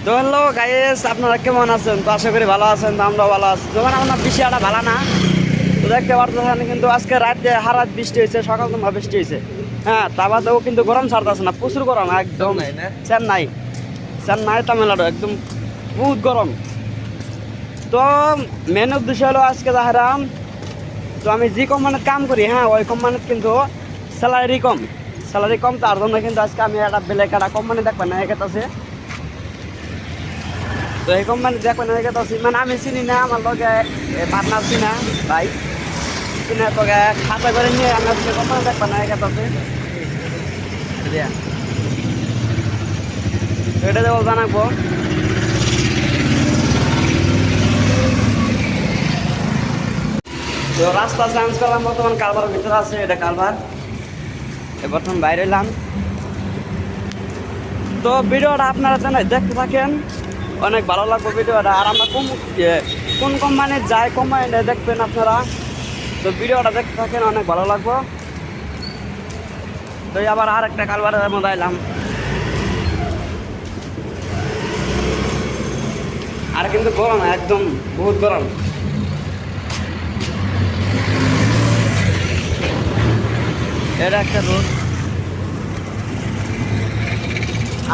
তো hello guys, আপনারা কেমন আছেন? তো আশা করি ভালো আছেন। তো আমরাও ভালো আছি, যখন আমরা বিষয়টা ভালো না। তো দেখতে পারতেছেন কিন্তু আজকে রাতে হারাত বৃষ্টি হয়েছে, সকাল তোমার বৃষ্টি হয়েছে। হ্যাঁ, তা বাদেও কিন্তু গরম ছাড়তেছে না, প্রচুর গরম একদম। চেন্নাই চেন্নাই তামিলনাড়ু একদম বহুত গরম। তো মেন উদ্দেশ্য হলো আজকে দেখারাম। তো আমি যে কোম্পানির কাম করি, হ্যাঁ ওই কোম্পানির কিন্তু স্যালারি কম, তার জন্য কিন্তু আজকে আমি একটা বেলেগ একটা কোম্পানি দেখবেন না এগেতেছে। তো এই কোম্পানি দেখবেন না এগেতেছি, মানে আমি চিনি না, আমার লগে পার্টনার চিনা ভাই চিনা, তোকে খাতা করে নিয়ে আমি আজকে কোম্পানি দেখবেন না এগেতেছে। এটা দেবো জানাবো। তো রাস্তা চেঞ্জ করলাম, বর্তমান কারবার ভিতরে আছে, এটা কারবার বর্তমান বাইরে এলাম। তো ভিডিওটা আপনারা জানাই দেখতে থাকেন, অনেক ভালো লাগবে ভিডিওটা। আর আমরা কোন কোম্পানির যাই কোম্পানিটা দেখবেন আপনারা। তো ভিডিওটা দেখতে থাকেন, অনেক ভালো লাগবে। তো আবার আর একটা কারবারের মধ্যে এলাম, আর কিন্তু গরম একদম বহুত গরম। এটা একটা রোড,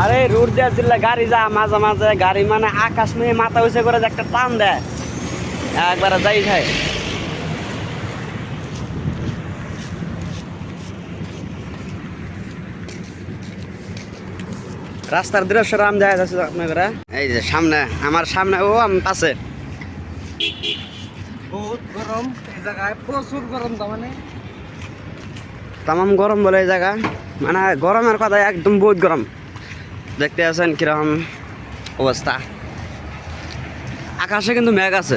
আরে রোড দেওয়ার জন্য গাড়ি যা মাঝে মাঝে গাড়ি মানে আকাশ মেয়ে মাথা উঁচে করে যে একটা টান দেয়, একবারে যাই খায়। রাস্তার দৃশ্য রাম দেখা যাচ্ছে আপনারা, এই যে সামনে আমার সামনে ও আমি পাশে বহুত গরম এই জায়গায়, প্রচুর গরম। তার মানে তামাম গরম বলে এই জায়গা, মানে গরমের কথা একদম বহুত গরম। দেখতে আছেন কিরকম অবস্থা, আকাশে কিন্তু মেঘ আছে।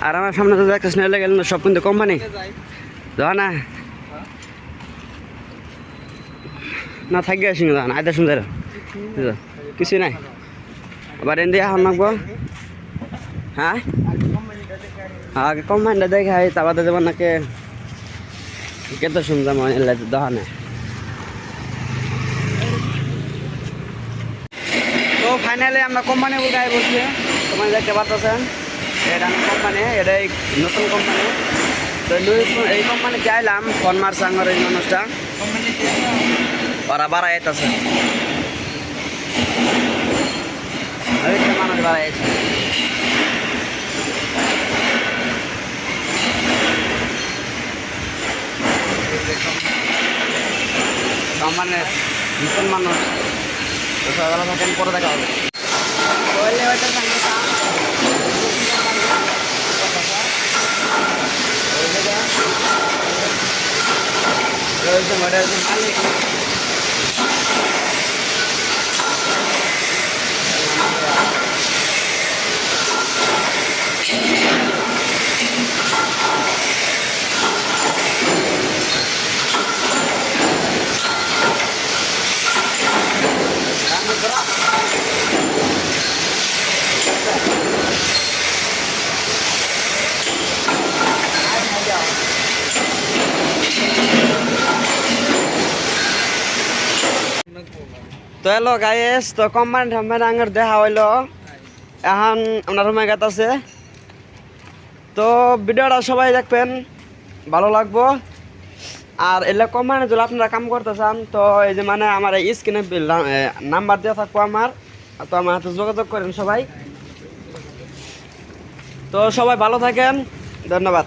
আর আমার সামনে তো দেখতে স্নেলে গেলেন সব কিন্তু কোম্পানি না না থাকি আসি না আইতে শুনতে কিছু নাই। আবার এনে এখন নাকবো, হ্যাঁ আগে কোম্পানিটা দেখে তারপর দেবো নাকি কেতে শুনতাম দোকানে। তো ফাইনালি আমরা কোম্পানি গায়ে বসছি, কোম্পানি দেখতে পারতেছেন। এটা কোম্পানি, এটাই নতুন কোম্পানি। তো এই কোম্পানিতে আইলাম ফনমার সাঙ্গর এই মানুষটা ওরা বাড়াই আছে, মানুষ বাড়াই আছে। কোম্পানির নতুন মানুষ, তো সকালে থাকেন, পরে দেখা হবে। মালিক তো হ্যালো গাইস, তো কোম্পানি আঙের দেখা হইলো, এখন ওনার রুমে গাত আছে। তো ভিডিওটা সবাই দেখবেন, ভালো লাগবো। আর এলে কোম্পানি যদি আপনারা কাম করতে চান, তো এই যে মানে আমার এই স্ক্রিনে নাম্বার দেওয়া থাকবো আমার, তো আমার হাতে যোগাযোগ করেন সবাই। তো সবাই ভালো থাকেন, ধন্যবাদ।